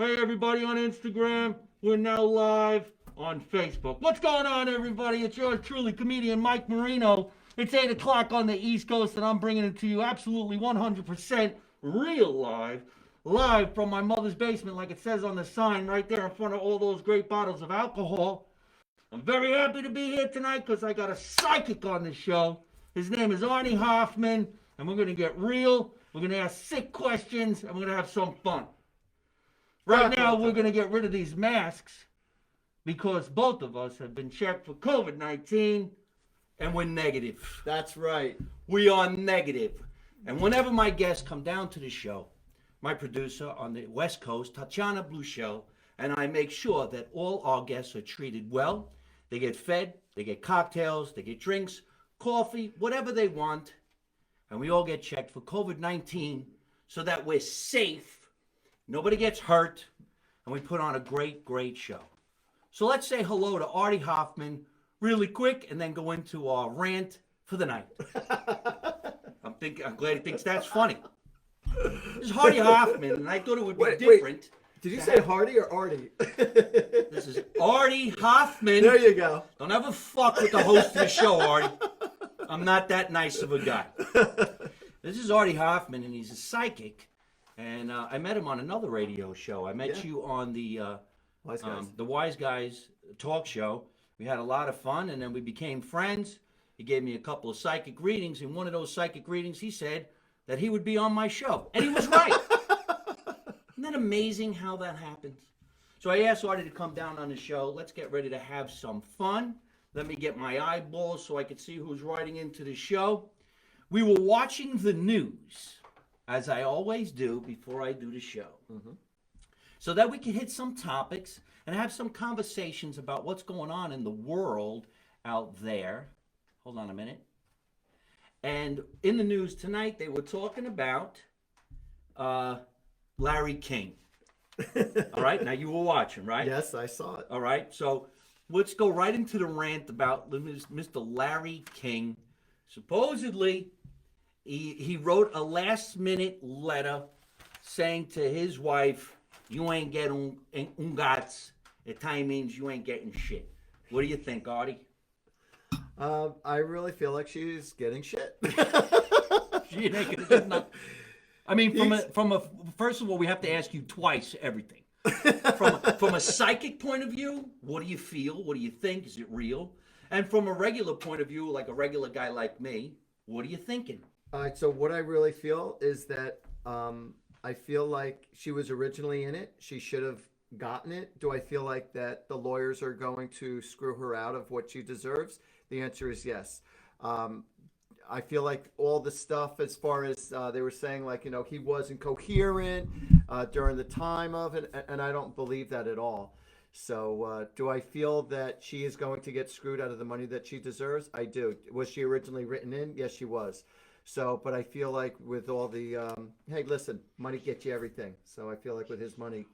Hey, everybody on Instagram. We're now live on Facebook. What's going on, everybody? It's yours truly, comedian Mike Marino. It's 8 o'clock on the East Coast, and I'm bringing it to you absolutely 100% real live from my mother's basement, like it says on the sign right there in front of all those great bottles of alcohol. I'm very happy to be here tonight because I got a psychic on the show. His name is Artie Hoffman, and we're going to get real. We're going to ask sick questions, and we're going to have some fun. Right now, we're going to get rid of these masks because both of us have been checked for COVID-19 and we're negative. That's right. We are negative. And whenever my guests come down to the show, my producer on the West Coast, Tatiana Bluchel, and I make sure that all our guests are treated well. They get fed, they get cocktails, they get drinks, coffee, whatever they want. And we all get checked for COVID-19 so that we're safe. Nobody gets hurt, and we put on a great show. So let's say hello to Artie Hoffman really quick and then go into our rant for the night. I'm glad he thinks that's funny. This is Artie Hoffman, and I thought it would be different. Did you say Hardy or Artie? This is Artie Hoffman. There you go. Don't ever fuck with the host of the show, Artie. I'm not that nice of a guy. This is Artie Hoffman, and he's a psychic. And I met him on another radio show. I met you on the Wise Guys talk show. We had a lot of fun, and then we became friends. He gave me a couple of psychic readings. In one of those psychic readings, he said that he would be on my show. And he was right. Isn't that amazing how that happens? So I asked Artie to come down on the show. Let's get ready to have some fun. Let me get my eyeballs so I could see who's writing into the show. We were watching the news, as I always do before I do the show, so that we can hit some topics and have some conversations about what's going on in the world out there. Hold on a minute. And in the news tonight, they were talking about Larry King. All right, now you were watching, right? Yes, I saw it. All right, so let's go right into the rant about Mr. Larry King. Supposedly, he wrote a last-minute letter saying to his wife, "You ain't getting un gats." It time means you ain't getting shit. What do you think, Artie? I really feel like she's getting shit. She ain't getting nothing. I mean, first of all, we have to ask you twice everything. From a psychic point of view, what do you feel? What do you think? Is it real? And from a regular point of view, like a regular guy like me, what are you thinking? All right, so what I really feel is that I feel like she was originally in it. She should have gotten it. Do I feel like that the lawyers are going to screw her out of what she deserves? The answer is yes. I feel like all the stuff as far as they were saying, like, you know, he wasn't coherent during the time of it, and I don't believe that at all. So do I feel that she is going to get screwed out of the money that she deserves? I do. Was she originally written in? Yes, she was. So, but I feel like with all the, hey, listen, money gets you everything. So I feel like with his money,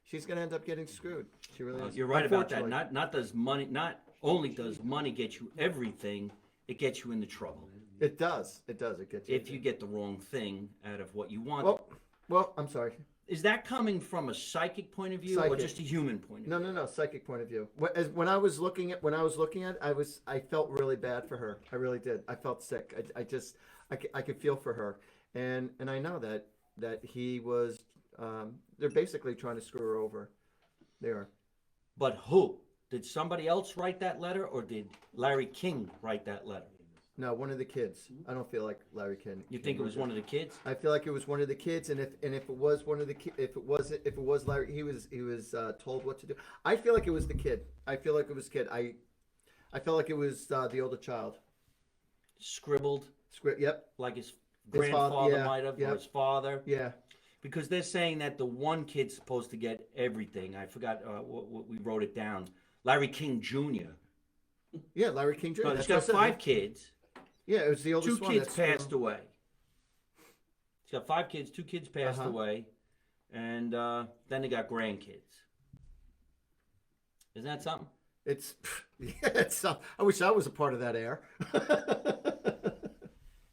she's gonna end up getting screwed. She really is. You're right about that. Not only does money get you everything, it gets you into trouble. It does. It does. It gets you. If you get the wrong thing out of what you want. Well, I'm sorry. Is that coming from a psychic point of view or just a human point of view? No, psychic point of view. When I was looking at I felt really bad for her. I really did. I felt sick. I could feel for her, and I know that he was. They're basically trying to screw her over. They are. But who? Did somebody else write that letter, or did Larry King write that letter? No, one of the kids. I don't feel like Larry King. You think it was one of the kids? I feel like it was one of the kids, and if it was one of the if it was Larry, he was told what to do. I feel like it was the kid. I feel like it was kid. I felt like it was the older child. Scribbled. Yep. Like his grandfather might have, or his father. Yeah. Because they're saying that the one kid's supposed to get everything. I forgot what we wrote it down. Larry King Jr. Yeah, Larry King Jr. No, he's got 5 kids. Yeah, it was the oldest one. 2 kids passed away. He's got 5 kids. 2 kids passed away, and then they got grandkids. Isn't that something? It's I wish I was a part of that heir.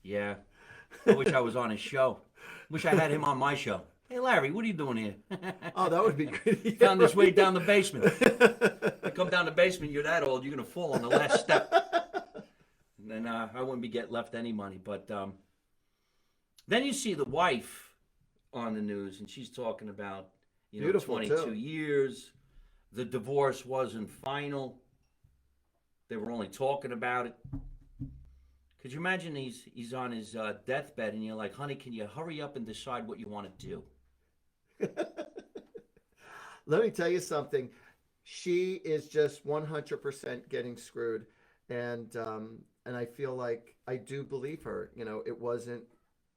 Yeah, I wish I was on his show. Wish I had him on my show. Hey, Hey, Larry, what are you doing here? Oh, that would be great. Found this way down the basement. You come down the basement, you're that old, you're going to fall on the last step. And then I wouldn't be get left any money. But then you see the wife on the news, and she's talking about, Beautiful, 22 too. years. The divorce wasn't final. They were only talking about it. Could you imagine he's on his deathbed, and you're like, honey, can you hurry up and decide what you want to do? Let me tell you something. She is just 100% getting screwed, and I feel like I do believe her. It wasn't.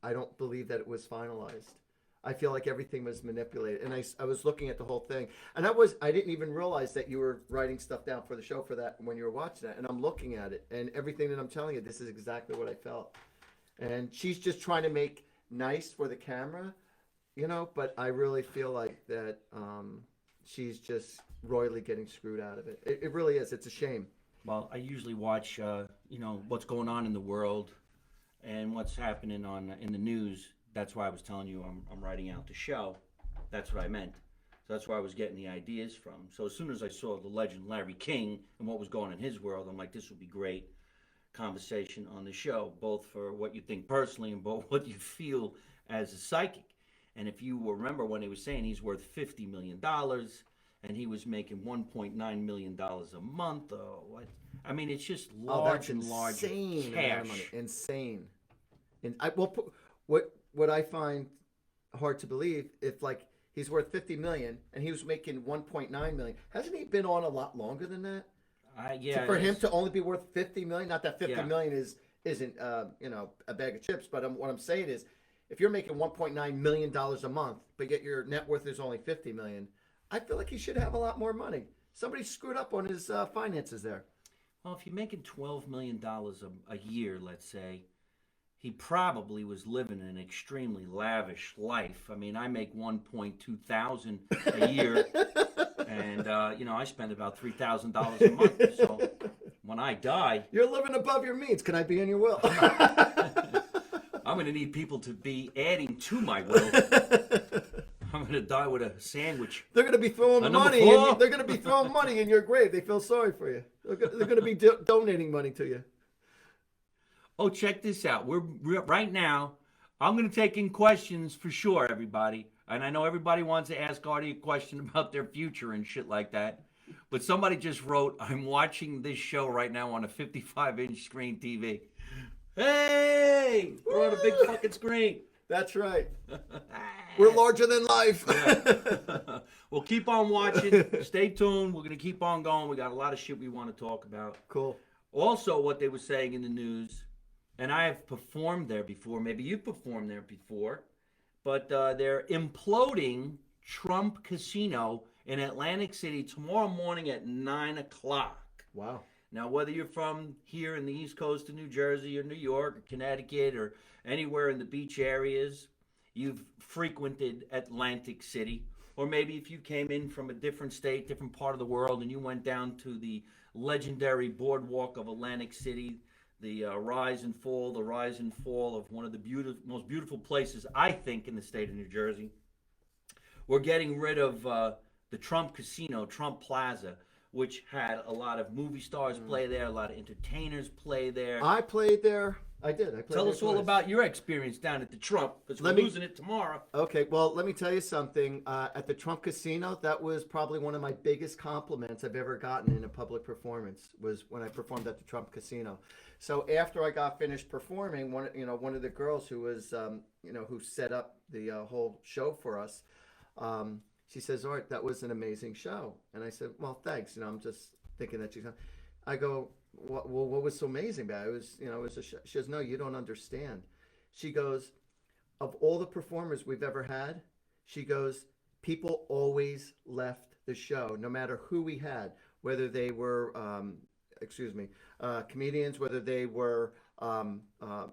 I don't believe that it was finalized. I feel like everything was manipulated, and I was looking at the whole thing, and I didn't even realize that you were writing stuff down for the show for that when you were watching it, and I'm looking at it, and everything that I'm telling you, this is exactly what I felt, and she's just trying to make nice for the camera, but I really feel like that she's just royally getting screwed out of it. It really is. It's a shame. Well, I usually watch, what's going on in the world and what's happening in the news. That's why I was telling you I'm writing out the show. That's what I meant. So that's where I was getting the ideas from. So as soon as I saw the legend Larry King and what was going on in his world, I'm like, this would be great conversation on the show, both for what you think personally and both what you feel as a psychic. And if you remember when he was saying he's worth $50 million and he was making $1.9 million a month, I mean, it's just large and large insane cash. amount of money. Insane. And what I find hard to believe, if like he's worth 50 million and he was making 1.9 million, hasn't he been on a lot longer than that? Yeah. For him to only be worth 50 million, not that 50 Yeah. million isn't a bag of chips, but what I'm saying is, if you're making 1.9 million dollars a month, but yet your net worth is only 50 million, I feel like he should have a lot more money. Somebody screwed up on his finances there. Well, if you're making $12 million a year, let's say, he probably was living an extremely lavish life. I mean, I make 1.2 thousand a year, and I spend about $3,000 a month. So when I die, You're living above your means. Can I be in your will? I'm going to need people to be adding to my will. I'm going to die with a sandwich. They're going to be throwing Number money. four. They're going to be throwing money in your grave. They feel sorry for you. They're going to be donating money to you. Oh, check this out. We're right now. I'm going to take in questions for sure, everybody. And I know everybody wants to ask Artie a question about their future and shit like that. But somebody just wrote, I'm watching this show right now on a 55-inch screen TV. Hey! We're on a big fucking screen. That's right. We're larger than life. Yeah. We'll keep on watching. Stay tuned. We're going to keep on going. We got a lot of shit we want to talk about. Cool. Also, what they were saying in the news, and I have performed there before. Maybe you've performed there before. But they're imploding Trump Casino in Atlantic City tomorrow morning at 9 o'clock. Wow. Now, whether you're from here in the East Coast of New Jersey or New York or Connecticut or anywhere in the beach areas, you've frequented Atlantic City. Or maybe if you came in from a different state, different part of the world, and you went down to the legendary boardwalk of Atlantic City, the rise and fall of one of the most beautiful places, I think, in the state of New Jersey. We're getting rid of the Trump Casino, Trump Plaza, which had a lot of movie stars play there, a lot of entertainers play there. I played there. I did. I played Tell there us all twice. about your experience down at the Trump, because we're losing it tomorrow. Okay, well, let me tell you something. At the Trump Casino, that was probably one of my biggest compliments I've ever gotten in a public performance, was when I performed at the Trump Casino. So after I got finished performing, one of the girls who was, who set up the whole show for us, she says, "Art, that was an amazing show." And I said, "Well, thanks. I'm just thinking that she's." I go, "What was so amazing about it? It was a show." She goes, "No, you don't understand." She goes, "Of all the performers we've ever had," she goes, "people always left the show, no matter who we had, whether they were, comedians, whether they were,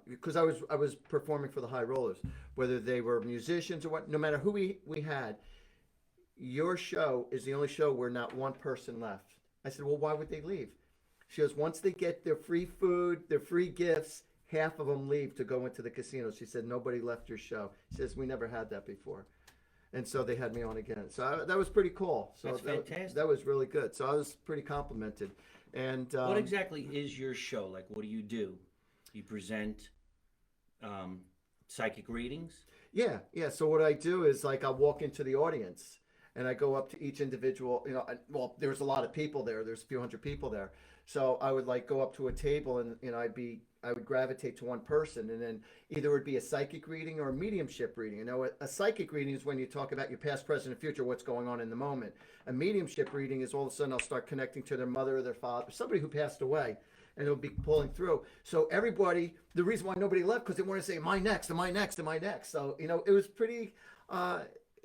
because I was performing for the High Rollers, whether they were musicians or what, no matter who we had, your show is the only show where not one person left." I said, "Well, why would they leave?" She goes, "Once they get their free food, their free gifts, half of them leave to go into the casino." She said, "Nobody left your show." She says, "We never had that before." And so they had me on again. So that was pretty cool. So That's fantastic. That was really good. So I was pretty complimented. And what exactly is your show? Like, what do? You present psychic readings? Yeah, yeah. So what I do is like I walk into the audience and I go up to each individual. Well, there's a lot of people there. There's a few hundred people there. So I would like go up to a table and I would gravitate to one person, and then either it would be a psychic reading or a mediumship reading. A psychic reading is when you talk about your past, present, and future, what's going on in the moment. A mediumship reading is all of a sudden I'll start connecting to their mother or their father, somebody who passed away, and it'll be pulling through. So everybody, the reason why nobody left, because they want to say, "Am I next? Am I next? Am I next?" So it was pretty.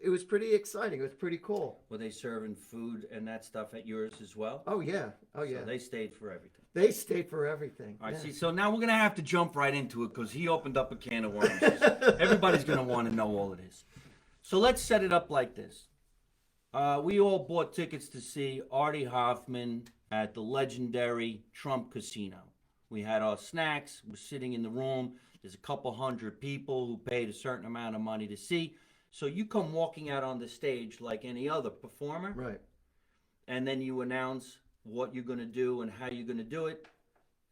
It was pretty exciting. It was pretty cool. Were they serving food and that stuff at yours as well? Oh yeah, oh yeah. So they stayed for everything. They stayed for everything. All right, yeah. see, so now we're going to have to jump right into it because he opened up a can of worms. Everybody's going to want to know all of this. So let's set it up like this. We all bought tickets to see Artie Hoffman at the legendary Trump Casino. We had our snacks. We're sitting in the room. There's a couple hundred people who paid a certain amount of money to see. So you come walking out on the stage like any other performer. Right. And then you announce what you're going to do and how you're going to do it.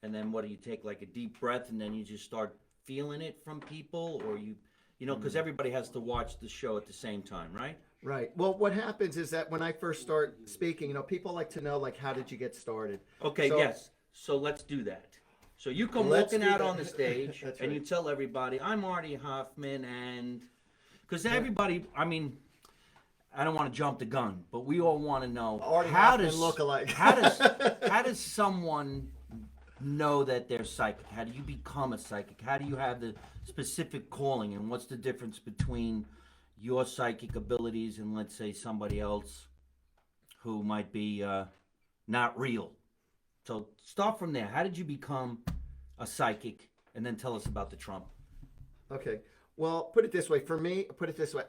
And then what do you take, like a deep breath, and then you just start feeling it from people? Or because everybody has to watch the show at the same time, right? Right. Well, what happens is that when I first start speaking, people like to know, like, how did you get started? Okay, yes. So let's do that. So you come walking out on the stage and right. you tell everybody, I'm Artie Hoffman, and because everybody, I don't want to jump the gun, but we all want to know how does look alike. how does someone know that they're psychic? How do you become a psychic? How do you have the specific calling, and what's the difference between your psychic abilities and, let's say, somebody else who might be not real? So start from there. How did you become a psychic, and then tell us about the Trump? Okay. Well, put it this way. For me,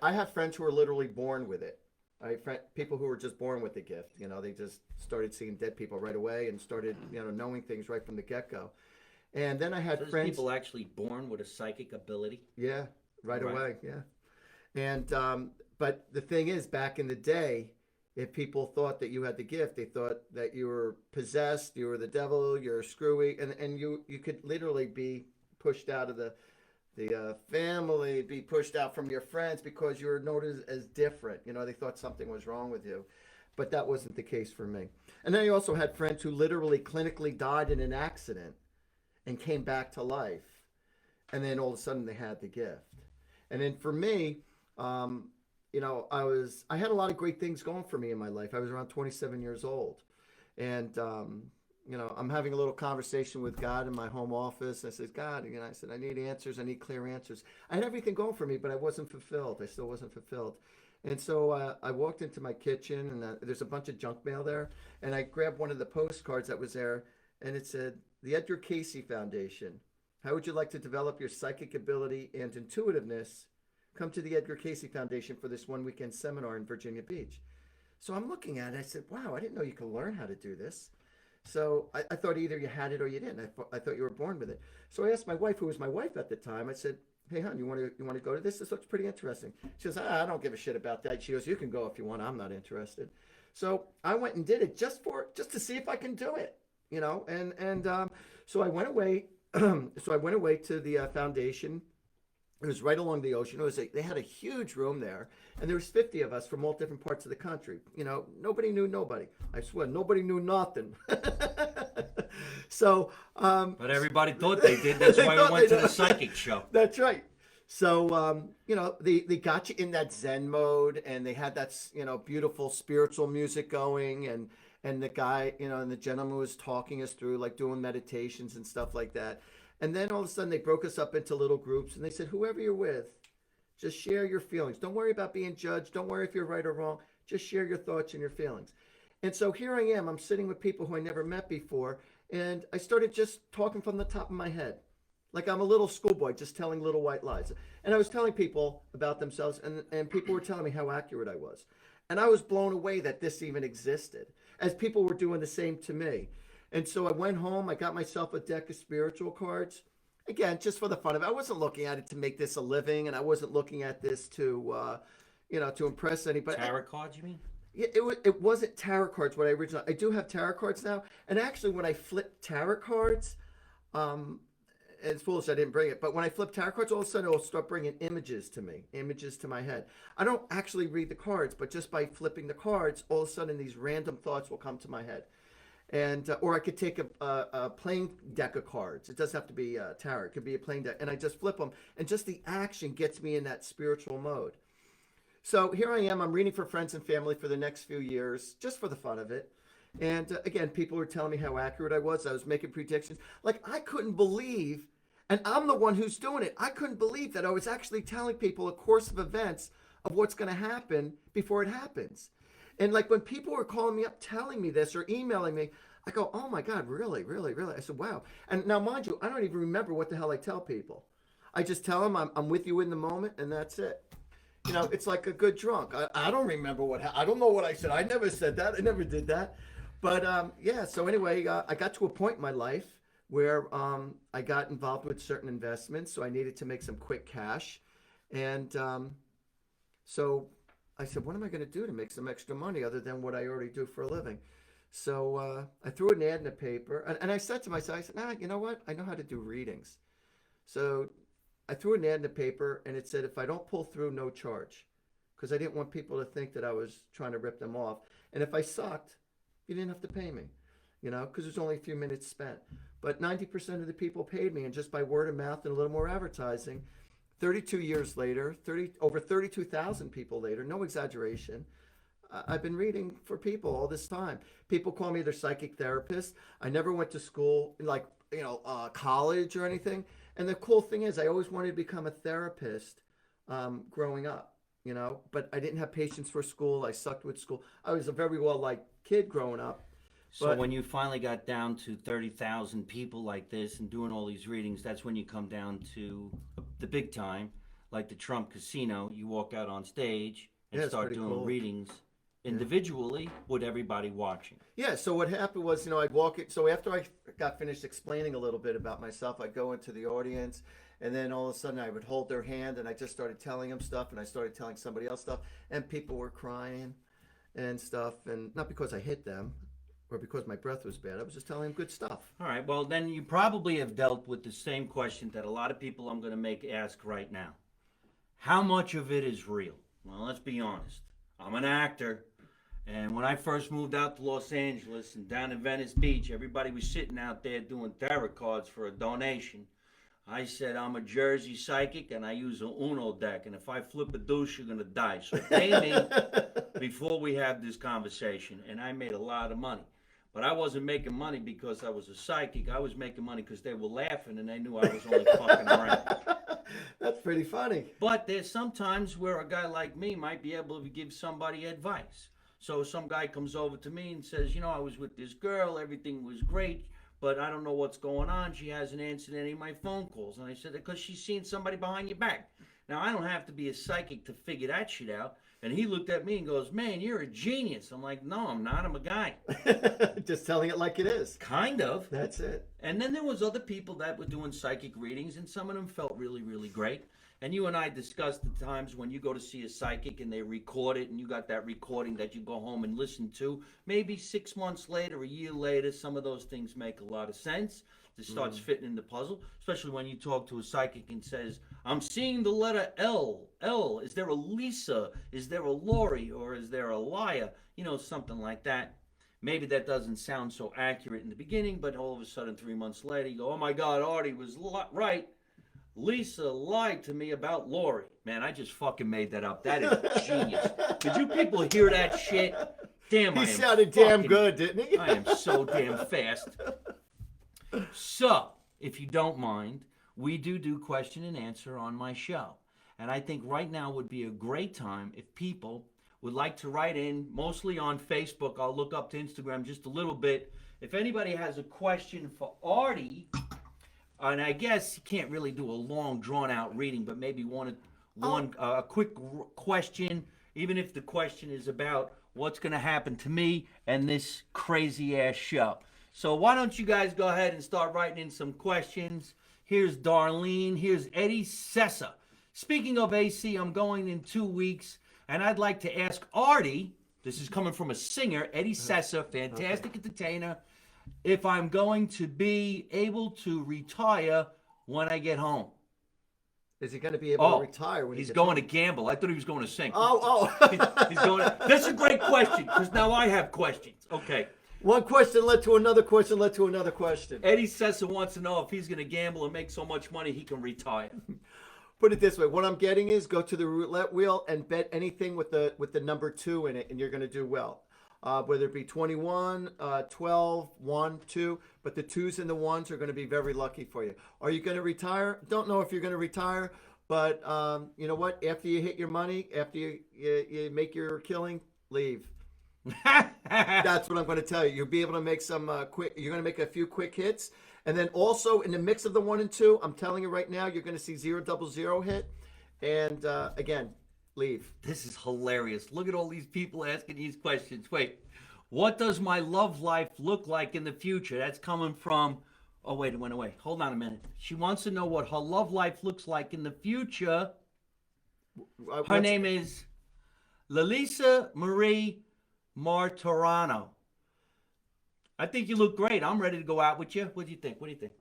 I have friends who are literally born with it. I have people who were just born with the gift. They just started seeing dead people right away and started, knowing things right from the get-go. And then I had friends. People actually born with a psychic ability? Yeah, right away. Yeah. And but the thing is, back in the day, if people thought that you had the gift, they thought that you were possessed, you were the devil, you're screwy, and you could literally be pushed out of the family, be pushed out from your friends because you were noticed as different. They thought something was wrong with you. But that wasn't the case for me. And then I also had friends who literally clinically died in an accident and came back to life. And then all of a sudden they had the gift. And then for me, I had a lot of great things going for me in my life. I was around 27 years old. And I'm having a little conversation with God in my home office. I said, God, I said, I need answers. I need clear answers. I had everything going for me, but I wasn't fulfilled. I still wasn't fulfilled. And so I walked into my kitchen, and there's a bunch of junk mail there. And I grabbed one of the postcards that was there, and it said, the Edgar Cayce Foundation. How would you like to develop your psychic ability and intuitiveness? Come to the Edgar Cayce Foundation for this one weekend seminar in Virginia Beach. So I'm looking at it. I said, wow, I didn't know you could learn how to do this. So I thought either you had it or you didn't. I thought you were born with it. So I asked my wife, who was my wife at the time, I said, hey, hon, you want to go to this? This looks pretty interesting. She goes, I don't give a shit about that. She goes, you can go if you want. I'm not interested. So I went and did it just to see if I can do it, so I went away. So I went away to the foundation. It was right along the ocean. They had a huge room there, and there was 50 of us from all different parts of the country. Nobody knew nobody. I swear, nobody knew nothing. So, but everybody thought they did. That's why we went to the psychic show. That's right. So, they got you in that Zen mode, and they had that, beautiful spiritual music going, and the guy, and the gentleman was talking us through, like doing meditations and stuff like that. And then all of a sudden they broke us up into little groups, and they said, whoever you're with, just share your feelings. Don't worry about being judged. Don't worry if you're right or wrong. Just share your thoughts and your feelings. And so here I am. I'm sitting with people who I never met before, and I started just talking from the top of my head. Like I'm a little schoolboy just telling little white lies. And I was telling people about themselves, and people were telling me how accurate I was. And I was blown away that this even existed, as people were doing the same to me. And so I went home, I got myself a deck of spiritual cards. Again, just for the fun of it. I wasn't looking at it to make this a living, and I wasn't looking at this to, to impress anybody. Tarot cards, you mean? Yeah, it wasn't tarot cards what I originally. I do have tarot cards now, and actually, when I flip tarot cards, um, it's foolish I didn't bring it, but when I flip tarot cards, all of a sudden it will start bringing images to me, images to my head. I don't actually read the cards, but just by flipping the cards, all of a sudden these random thoughts will come to my head. And or I could take a plain deck of cards. It doesn't have to be tarot. It could be a plain deck, and I just flip them, and just the action gets me in that spiritual mode. So here I am. I'm reading for friends and family for the next few years, just for the fun of it. And again, people were telling me how accurate I was. I was making predictions. Like, I couldn't believe, and I'm the one who's doing it, I couldn't believe that I was actually telling people a course of events of what's going to happen before it happens. And like when people were calling me up telling me this or emailing me, I go, oh my God, really, really, really? I said, wow. And now, mind you, I don't even remember what the hell I tell people. I just tell them I'm with you in the moment, and that's it. It's like a good drunk. I don't remember I don't know what I said. I never said that. I never did that. But yeah, so anyway, I got to a point in my life where I got involved with certain investments, so I needed to make some quick cash. And so I said, what am I going to do to make some extra money other than what I already do for a living? So I threw an ad in the paper, and I said to myself, I said, you know what? I know how to do readings. So I threw an ad in the paper, and it said, if I don't pull through, no charge. Because I didn't want people to think that I was trying to rip them off. And if I sucked, you didn't have to pay me, because there's only a few minutes spent. But 90% of the people paid me, and just by word of mouth and a little more advertising, 32 years later, over 32,000 people later, no exaggeration, I've been reading for people all this time. People call me their psychic therapist. I never went to school, like, college or anything. And the cool thing is, I always wanted to become a therapist growing up, but I didn't have patience for school. I sucked with school. I was a very well-liked kid growing up. So when you finally got down to 30,000 people like this and doing all these readings, that's when you come down to the big time, like the Trump Casino. You walk out on stage and start doing cool readings individually with everybody watching. Yeah, so what happened was, I'd walk it. So after I got finished explaining a little bit about myself, I'd go into the audience, and then all of a sudden I would hold their hand, and I just started telling them stuff, and I started telling somebody else stuff, and people were crying and stuff, and not because I hit them or because my breath was bad. I was just telling them good stuff. All right, well, then you probably have dealt with the same question that a lot of people I'm going to ask right now. How much of it is real? Well, let's be honest. I'm an actor. And when I first moved out to Los Angeles and down in Venice Beach, everybody was sitting out there doing tarot cards for a donation. I said, I'm a Jersey psychic and I use an Uno deck. And if I flip a deuce, you're going to die. So pay me before we have this conversation. And I made a lot of money. But I wasn't making money because I was a psychic. I was making money because they were laughing and they knew I was only fucking around. That's pretty funny. But there's sometimes where a guy like me might be able to give somebody advice. So some guy comes over to me and says, I was with this girl, everything was great, but I don't know what's going on. She hasn't answered any of my phone calls. And I said, because she's seeing somebody behind your back. Now, I don't have to be a psychic to figure that shit out. And he looked at me and goes, man, you're a genius. I'm like, no, I'm not. I'm a guy. Just telling it like it is. Kind of. That's it. And then there was other people that were doing psychic readings, and some of them felt really, really great. And you and I discussed the times when you go to see a psychic and they record it, and you got that recording that you go home and listen to. Maybe 6 months later, a year later, some of those things make a lot of sense. It starts fitting in the puzzle, especially when you talk to a psychic and says, I'm seeing the letter L. L. Is there a Lisa? Is there a Lori? Or is there a Liar? Something like that. Maybe that doesn't sound so accurate in the beginning, but all of a sudden 3 months later, you go, oh my God, Artie was right. Lisa lied to me about Lori. Man, I just fucking made that up. That is genius. Did you people hear that shit? Damn, He sounded damn good, didn't he? I am so damn fast. So, if you don't mind, we do question and answer on my show. And I think right now would be a great time if people would like to write in, mostly on Facebook. I'll look up to Instagram just a little bit. If anybody has a question for Artie, and I guess you can't really do a long, drawn-out reading, but maybe a quick question, even if the question is about what's going to happen to me and this crazy-ass show. So why don't you guys go ahead and start writing in some questions. Here's Darlene. Here's Eddie Sessa. Speaking of AC, I'm going in 2 weeks, And I'd like to ask Artie, this is coming from a singer, Eddie Sessa, fantastic entertainer, if I'm going to be able to retire when I get home. Is he going to be able to retire when he's he gets going home? to gamble. I thought he was going to sing. Oh. He's going to, that's a great question, because now I have questions. Okay. One question led to another question, led to another question. Eddie Sessa wants to know if he's going to gamble and make so much money he can retire. Put it this way: what I'm getting is go to the roulette wheel and bet anything with the number 2 in it, and you're going to do well. Whether it be 21, 12, 1, 2, but the 2s and the 1s are going to be very lucky for you. Are you going to retire? Don't know if you're going to retire, but you know what? After you hit your money, after you make your killing, leave. That's what I'm going to tell you. You'll be able to make some you're going to make a few quick hits. And then also in the mix of the 1 and 2, I'm telling you right now, you're going to see 000 hit. And again, leave. This is hilarious. Look at all these people asking these questions. Wait, what does my love life look like in the future? That's coming from, oh, wait, it went away. Hold on a minute. She wants to know what her love life looks like in the future. Her name is Lalisa Marie Martorano. I think you look great. I'm ready to go out with you. What do you think? What do you think?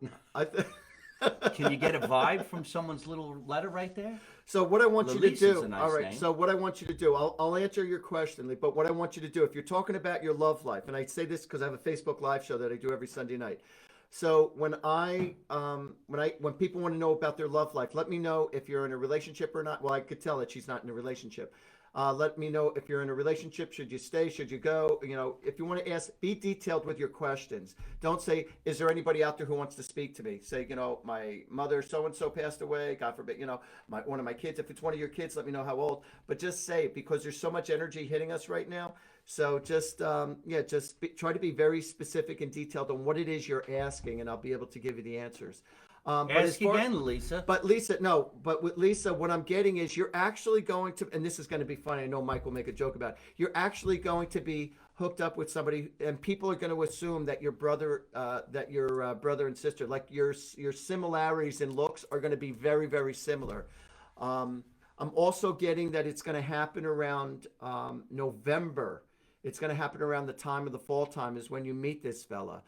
Can you get a vibe from someone's little letter right there? So what I want you to do, nice all right. name. So what I want you to do, I'll answer your question, but what I want you to do, if you're talking about your love life, and I say this because I have a Facebook Live show that I do every Sunday night. So when people want to know about their love life, let me know if you're in a relationship or not. Well, I could tell that she's not in a relationship. Let me know if you're in a relationship. Should you stay? Should you go? You know, if you want to ask, be detailed with your questions. Don't say, is there anybody out there who wants to speak to me? Say, you know, my mother so-and-so passed away. God forbid, you know, one of my kids. If it's one of your kids, let me know how old. But just say it, because there's so much energy hitting us right now. So just, try to be very specific and detailed on what it is you're asking, and I'll be able to give you the answers. Ask again, Lisa. But Lisa, no. But with Lisa, what I'm getting is you're actually going to, and this is going to be funny. I know Mike will make a joke about it. You're actually going to be hooked up with somebody, and people are going to assume that your brother, brother and sister, like your similarities in looks are going to be very, very similar. I'm also getting that it's going to happen around November. It's going to happen around the time of the fall time is when you meet this fella.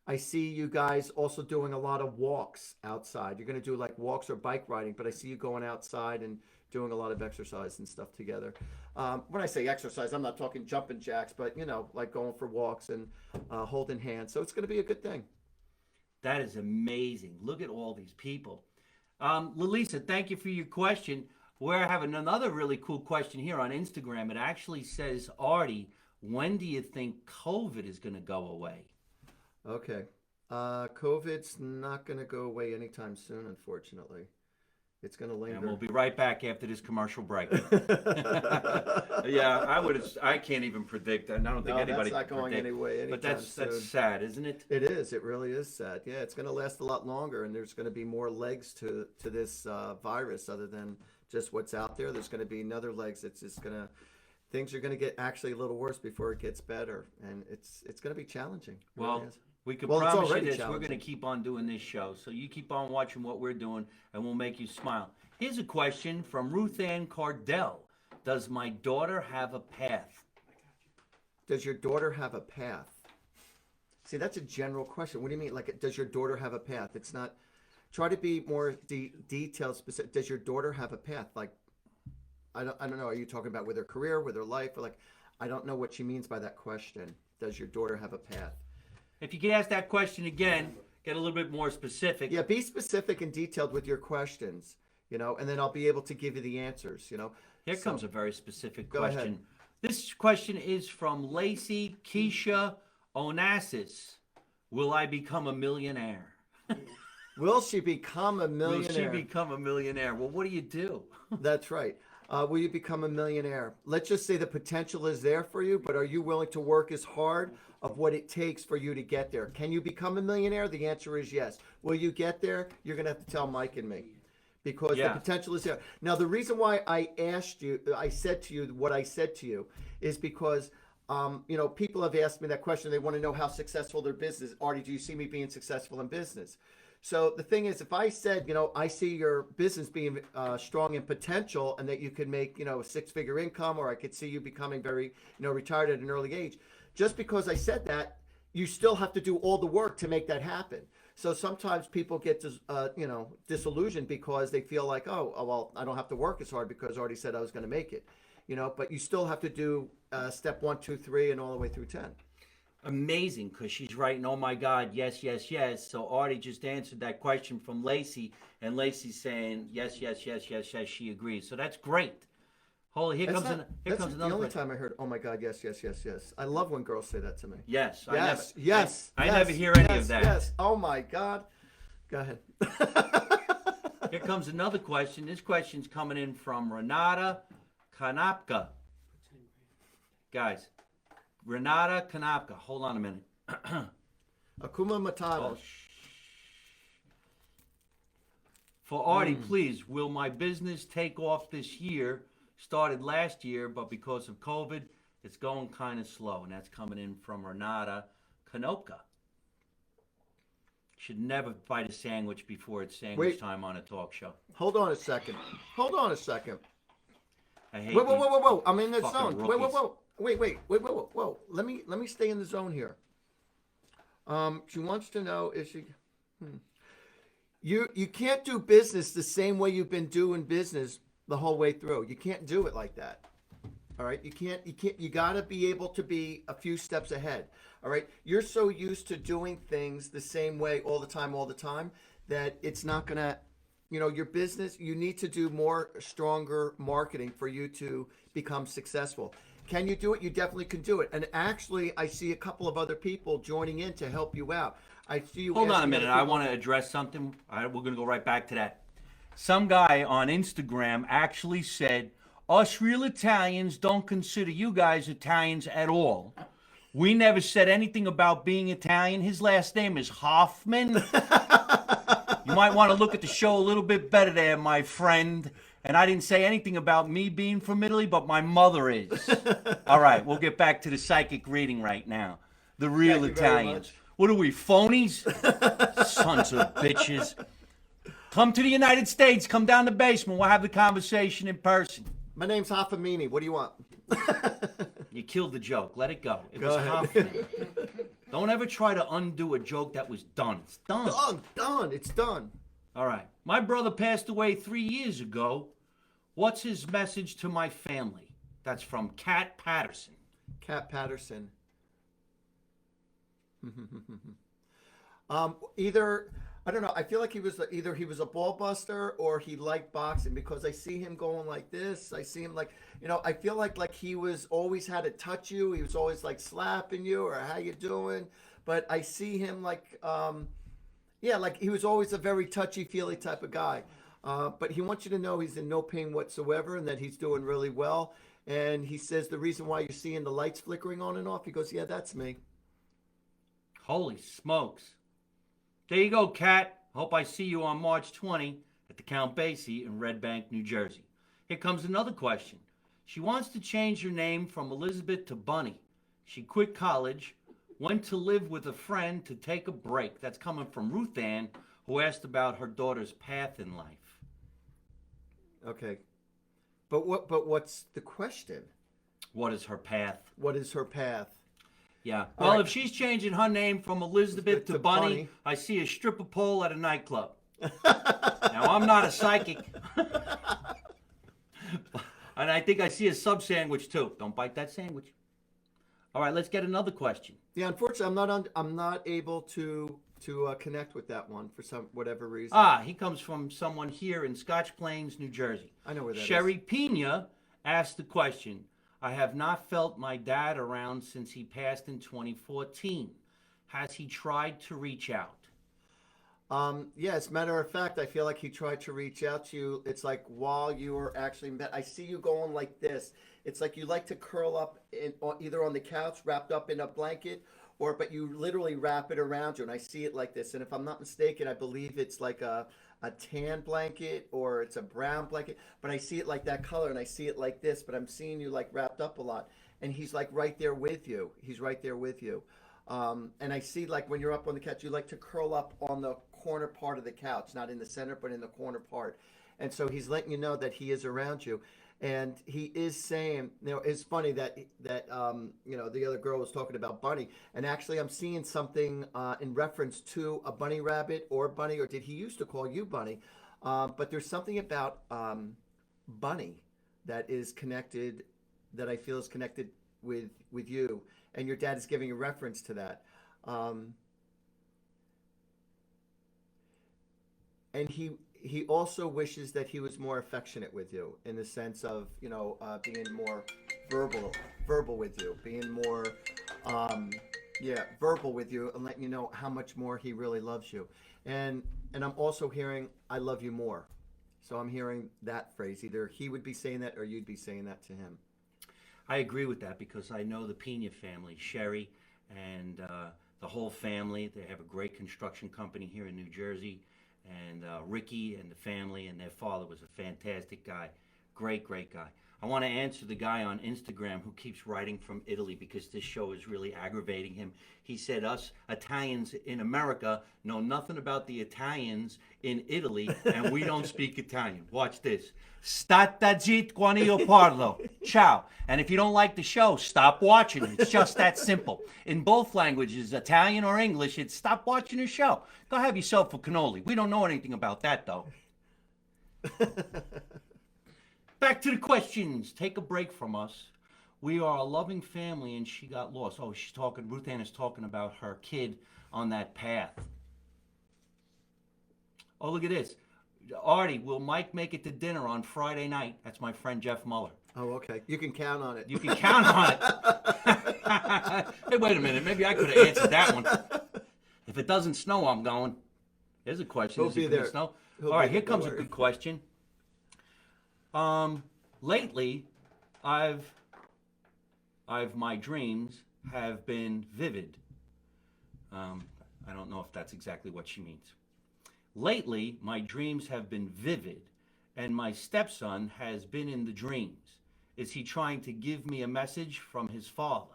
I see you guys also doing a lot of walks outside. You're going to do like walks or bike riding, but I see you going outside and doing a lot of exercise and stuff together. When I say exercise, I'm not talking jumping jacks, but, you know, like going for walks and holding hands. So it's going to be a good thing. That is amazing. Look at all these people. Lalisa, thank you for your question. We're having another really cool question here on Instagram. It actually says, Artie, when do you think COVID is going to go away? Okay. COVID's not going to go away anytime soon, unfortunately. It's going to linger. And we'll be right back after this commercial break. Yeah, I can't even predict that. I don't think anybody that's not can going predict. anyway. But that's sad, isn't it? It is. It really is sad. Yeah, it's going to last a lot longer, and there's going to be more legs to this virus other than just what's out there. There's going to be another legs. It's just going to, things are going to get actually a little worse before it gets better, and it's going to be challenging. It really is. We can promise you this. We're going to keep on doing this show. So you keep on watching what we're doing, and we'll make you smile. Here's a question from Ruth Ann Cardell. Does my daughter have a path? Does your daughter have a path? See, that's a general question. What do you mean? Like, does your daughter have a path? It's not. Try to be more detailed, specific. Does your daughter have a path? Like, I don't know. Are you talking about with her career, with her life? Or like, I don't know what she means by that question. Does your daughter have a path? If you could ask that question again, get a little bit more specific. Yeah, be specific and detailed with your questions, you know, and then I'll be able to give you the answers, you know. Here comes a very specific Go question. ahead. This question is from Lacey Keisha Onassis. Will I become a millionaire? Will she become a millionaire? Will she become a millionaire? Well, what do you do? That's right. Will you become a millionaire? Let's just say the potential is there for you, but are you willing to work as hard of what it takes for you to get there? Can you become a millionaire? The answer is yes. Will you get there? You're going to have to tell Mike and me, because the potential is there. Now, the reason why I said to you what I said to you is because, you know, people have asked me that question. They want to know how successful their business is. Artie, do you see me being successful in business? So the thing is, if I said, I see your business being strong in potential and that you could make, a six-figure income, or I could see you becoming very, retired at an early age, just because I said that, you still have to do all the work to make that happen. So sometimes people get, disillusioned because they feel like, well, I don't have to work as hard because I already said I was going to make it, but you still have to do step 1, 2, 3, and all the way through 10. Amazing, because she's writing, oh my God, yes, yes, yes. So Artie just answered that question from Lacey, and Lacey's saying, yes, yes, yes, yes, yes, she agrees. So that's great. Holy, here comes another the only question. time I heard, oh my God, yes, yes, yes, yes. I love when girls say that to me. Yes, I never hear any of that. Yes, oh my God. Go ahead. Here comes another question. This question's coming in from Renata Kanapka. Guys, Renata Kanapka. Hold on a minute. Akuma Matata. For Artie, please, will my business take off this year? Started last year, but because of COVID, it's going kind of slow. And that's coming in from Renata Kanopka. Should never bite a sandwich before it's sandwich time on a talk show. Hold on a second. I hate Whoa. I'm in the fucking zone. rookies. Whoa. Let me stay in the zone here. She wants to know if she You can't do business the same way you've been doing business the whole way through. You can't do it like that. All right? You got to be able to be a few steps ahead. All right? You're so used to doing things the same way all the time that it's not going to, your business, you need to do more stronger marketing for you to become successful. Can you do it? You definitely can do it. And actually, I see a couple of other people joining in to help you out. I see you. Hold on a minute. I want to address something. We're going to go right back to that. Some guy on Instagram actually said, us real Italians don't consider you guys Italians at all. We never said anything about being Italian. His last name is Hoffman. You might want to look at the show a little bit better there, my friend. And I didn't say anything about me being from Italy, but my mother is. All right, we'll get back to the psychic reading right now. The real Italians. What are we, phonies? Sons of bitches. Come to the United States. Come down the basement. We'll have the conversation in person. My name's Hoffamini. What do you want? You killed the joke. Let it go. It go was ahead. Hoffman. Don't ever try to undo a joke that was done. It's done. Done. It's done. All right. My brother passed away 3 years ago. What's his message to my family? That's from Kat Patterson. Kat Patterson. I don't know. I feel like he was either he was a ball buster or he liked boxing, because I see him going like this. I see him like, I feel like he was always had to touch you. He was always like slapping you or how you doing. But I see him like, like he was always a very touchy-feely type of guy. But he wants you to know he's in no pain whatsoever and that he's doing really well. And he says the reason why you're seeing the lights flickering on and off, he goes, yeah, that's me. Holy smokes. There you go, Kat. Hope I see you on March 20 at the Count Basie in Red Bank, New Jersey. Here comes another question. She wants to change her name from Elizabeth to Bunny. She quit college, went to live with a friend to take a break. That's coming from Ruth Ann, who asked about her daughter's path in life. Okay. But what's the question? What is her path? What is her path? Yeah. Well, if she's changing her name from Elizabeth to Bunny, I see a stripper pole at a nightclub. Now, I'm not a psychic. And I think I see a sub sandwich too. Don't bite that sandwich. All right, let's get another question. Yeah, unfortunately, I'm not able to connect with that one for whatever reason. He comes from someone here in Scotch Plains, New Jersey. I know where that Sherry Pena asked the question. I have not felt my dad around since he passed in 2014. Has he tried to reach out? Yeah, as a matter of fact, I feel like he tried to reach out to you. It's like while you were actually met, I see you going like this. It's like you like to curl up either on the couch, wrapped up in a blanket, but you literally wrap it around you. And I see it like this. And if I'm not mistaken, I believe it's like a tan blanket or it's a brown blanket, but I see it like that color and I see it like this, but I'm seeing you like wrapped up a lot. And he's like right there with you. He's right there with you. And I see like when you're up on the couch, you like to curl up on the corner part of the couch, not in the center, but in the corner part. And so he's letting you know that he is around you. And he is saying, it's funny that the other girl was talking about bunny, and actually I'm seeing something in reference to a bunny rabbit or bunny, or did he used to call you bunny? But there's something about bunny that is connected, that I feel is connected with you, and your dad is giving a reference to that. And he also wishes that he was more affectionate with you, in the sense of being more verbal with you, being more verbal with you, and letting you know how much more he really loves you. And I'm also hearing I love you more. So I'm hearing that phrase. Either he would be saying that or you'd be saying that to him. I agree with that because I know the Pena family, Sherry and the whole family. They have a great construction company here in New Jersey. And Ricky and the family and their father was a fantastic guy. Great guy. I want to answer the guy on Instagram who keeps writing from Italy because this show is really aggravating him. He said us Italians in America know nothing about the Italians in Italy and we don't speak Italian. Watch this. Stata zit quando io parlo. Ciao. And if you don't like the show, stop watching it. It's just that simple. In both languages, Italian or English, it's stop watching the show. Go have yourself a cannoli. We don't know anything about that, though. Back to the questions. Take a break from us. We are a loving family, and she got lost. Oh, Ruth Ann is talking about her kid on that path. Oh, look at this. Artie, will Mike make it to dinner on Friday night? That's my friend Jeff Muller. Oh, okay. You can count on it. You can count on it. Hey, wait a minute. Maybe I could have answered that one. If it doesn't snow, I'm going. There's a question. He'll be there. Snow? All right, here comes a good question. Lately, my dreams have been vivid. I don't know if that's exactly what she means. Lately, my dreams have been vivid, and my stepson has been in the dreams. Is he trying to give me a message from his father?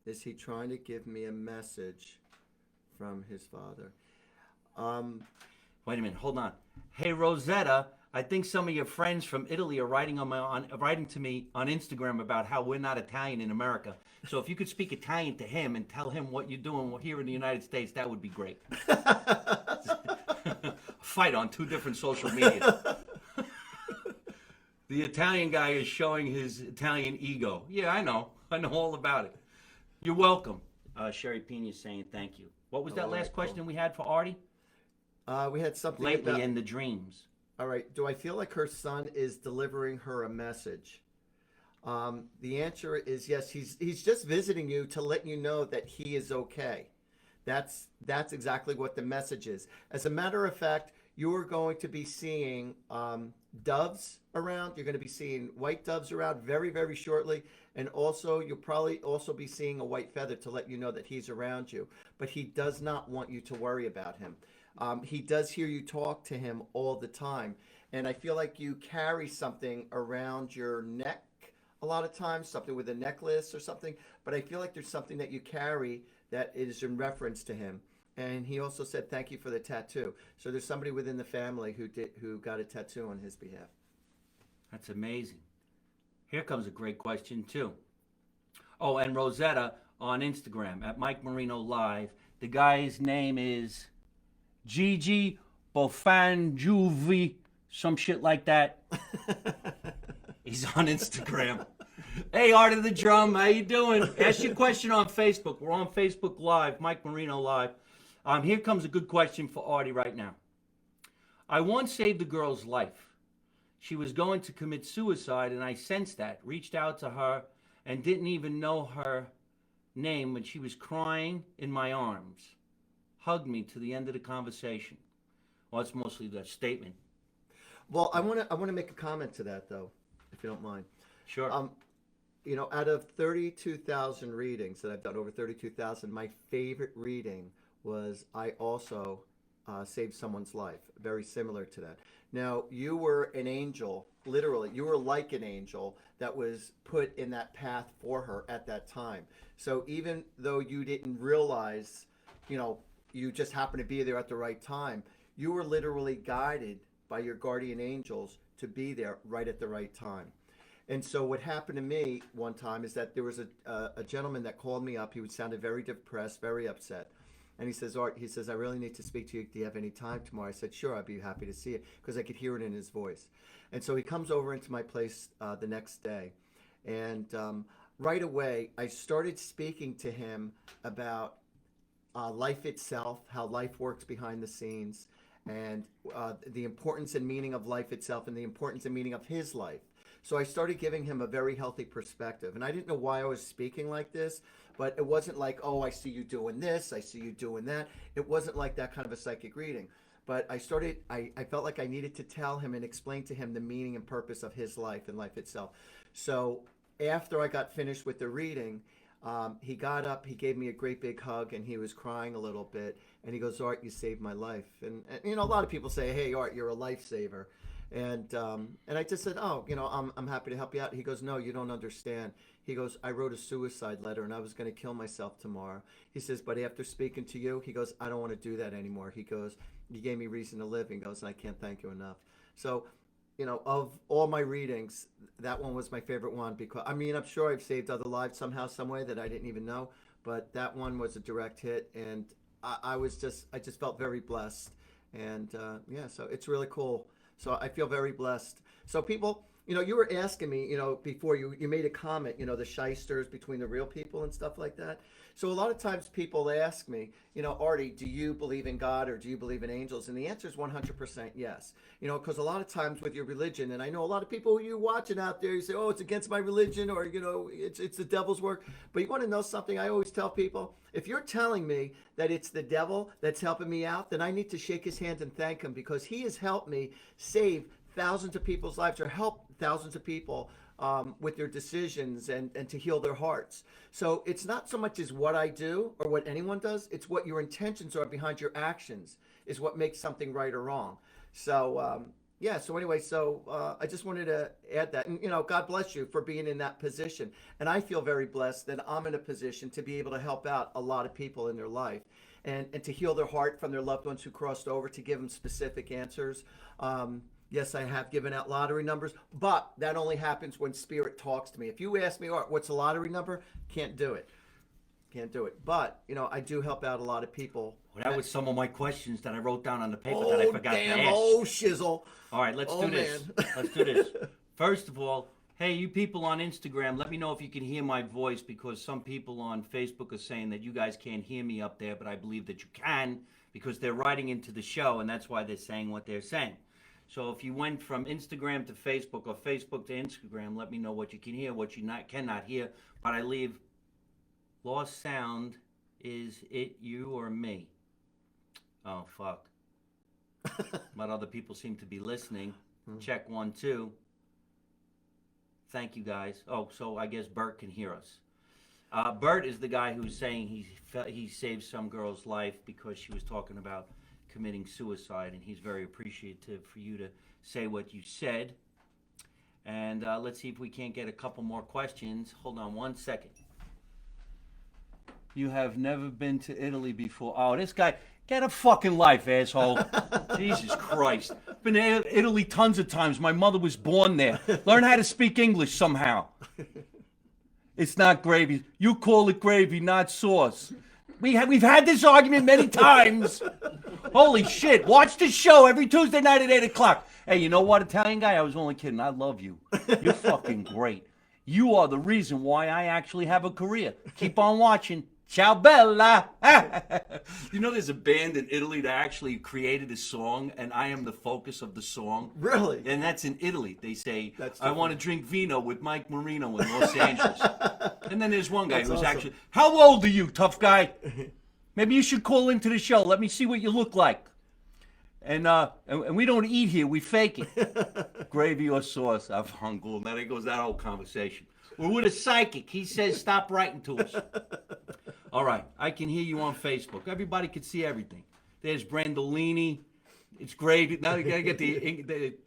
Is he trying to give me a message from his father? Wait a minute, hold on. Hey, Rosetta, I think some of your friends from Italy are writing to me on Instagram about how we're not Italian in America. So if you could speak Italian to him and tell him what you're doing here in the United States, that would be great. Fight on 2 different social media. The Italian guy is showing his Italian ego. Yeah, I know all about it. You're welcome. Sherry Pena is saying thank you. What was that last question we had for Artie? We had something Lately about... in the dreams. All right. Do I feel like her son is delivering her a message? The answer is yes. He's just visiting you to let you know that he is okay. That's exactly what the message is. As a matter of fact, you are going to be seeing doves around. You're going to be seeing white doves around very, very shortly. And also, you'll probably also be seeing a white feather to let you know that he's around you. But he does not want you to worry about him. He does hear you talk to him all the time. And I feel like you carry something around your neck a lot of times, something with a necklace or something. But I feel like there's something that you carry that is in reference to him. And he also said thank you for the tattoo. So there's somebody within the family who got a tattoo on his behalf. That's amazing. Here comes a great question too. Oh, and Rosetta on Instagram at Mike Marino Live. The guy's name is Gigi Bofanjuvi, some shit like that. He's on Instagram. Hey, Art of the Drum, how you doing? Ask your question on Facebook. We're on Facebook Live, Mike Marino Live. Here comes a good question for Artie right now. I once saved a girl's life. She was going to commit suicide, and I sensed that, reached out to her, and didn't even know her name when she was crying in my arms. Hugged me to the end of the conversation. Well, that's mostly the statement. Well, I want to make a comment to that, though, if you don't mind. Sure. Out of 32,000 readings that I've done, over 32,000, my favorite reading was I also saved someone's life, very similar to that. Now, you were an angel, literally. You were like an angel that was put in that path for her at that time. So even though you didn't realize, you you just happen to be there at the right time. You were literally guided by your guardian angels to be there right at the right time. And so what happened to me one time is that there was a gentleman that called me up. He sounded very depressed, very upset. And he says, Art, he says, I really need to speak to you. Do you have any time tomorrow? I said, sure, I'd be happy to see you, because I could hear it in his voice. And so he comes over into my place the next day. And right away, I started speaking to him about life itself, how life works behind the scenes, and the importance and meaning of life itself, and the importance and meaning of his life. So I started giving him a very healthy perspective. And I didn't know why I was speaking like this, but it wasn't like, oh, I see you doing this, I see you doing that. It wasn't like that kind of a psychic reading. But I felt like I needed to tell him and explain to him the meaning and purpose of his life and life itself. So after I got finished with the reading, he got up, he gave me a great big hug, and he was crying a little bit. And he goes, Art, you saved my life. And you know, a lot of people say, hey, Art, you're a lifesaver. And I just said, oh, you know, I'm happy to help you out. He goes, no, you don't understand. He goes, I wrote a suicide letter and I was going to kill myself tomorrow. He says, but after speaking to you, he goes, I don't want to do that anymore. He goes, you gave me reason to live. He goes, and I can't thank you enough. So, you know, of all my readings, that one was my favorite one, because, I mean, I'm sure I've saved other lives somehow, some way that I didn't even know, but that one was a direct hit. And I just felt very blessed. And yeah, so it's really cool. So I feel very blessed. So people, you know, you were asking me, you know, before you made a comment, you know, the shysters between the real people and stuff like that. So a lot of times people ask me, you know, Artie, do you believe in God or do you believe in angels? And the answer is 100% yes. You know, because a lot of times with your religion, and I know a lot of people who you watching out there, you say, oh, it's against my religion, or, you know, it's the devil's work. But you want to know something? I always tell people, if you're telling me that it's the devil that's helping me out, then I need to shake his hand and thank him, because he has helped me save thousands of people's lives, or help thousands of people with their decisions and to heal their hearts. So it's not so much as what I do or what anyone does, it's what your intentions are behind your actions is what makes something right or wrong. So yeah, so anyway, so I just wanted to add that. And, you know, God bless you for being in that position. And I feel very blessed that I'm in a position to be able to help out a lot of people in their life, and to heal their heart from their loved ones who crossed over, to give them specific answers. Yes, I have given out lottery numbers, but that only happens when Spirit talks to me. If you ask me, Art, what's a lottery number? Can't do it. Can't do it. But, you know, I do help out a lot of people. Well, that was some of my questions that I wrote down on the paper that I forgot to ask. Oh, shizzle. All right, let's do this. Let's do this. First of all, hey, you people on Instagram, let me know if you can hear my voice, because some people on Facebook are saying that you guys can't hear me up there, but I believe that you can, because they're writing into the show, and that's why they're saying what they're saying. So if you went from Instagram to Facebook, or Facebook to Instagram, let me know what you can hear, what you cannot hear. But I leave lost sound. Is it you or me? Oh, fuck. But other people seem to be listening. Check 1, 2. Thank you, guys. Oh, so I guess Bert can hear us. Bert is the guy who's saying he saved some girl's life because she was talking about committing suicide, and he's very appreciative for you to say what you said. And let's see if we can't get a couple more questions. Hold on 1 second. You have never been to Italy before. Oh, this guy, get a fucking life, asshole. Jesus Christ. Been to Italy tons of times. My mother was born there. Learn how to speak English somehow. It's not gravy. You call it gravy, not sauce. We've had this argument many times. Holy shit. Watch the show every Tuesday night at 8 o'clock. Hey, you know what, Italian guy? I was only kidding. I love you. You're fucking great. You are the reason why I actually have a career. Keep on watching. Ciao Bella. You know, there's a band in Italy that actually created a song, and I am the focus of the song. Really? And that's in Italy. They say, I want to drink vino with Mike Marino in Los Angeles. And then there's one guy who's awesome. Actually, how old are you, tough guy? Maybe you should call into the show. Let me see what you look like. And we don't eat here. We fake it. Gravy or sauce. I've hung cool. Now there goes that whole conversation. We're with a psychic. He says stop writing to us. All right. I can hear you on Facebook. Everybody can see everything. There's Brandolini. It's gravy. Now you got to get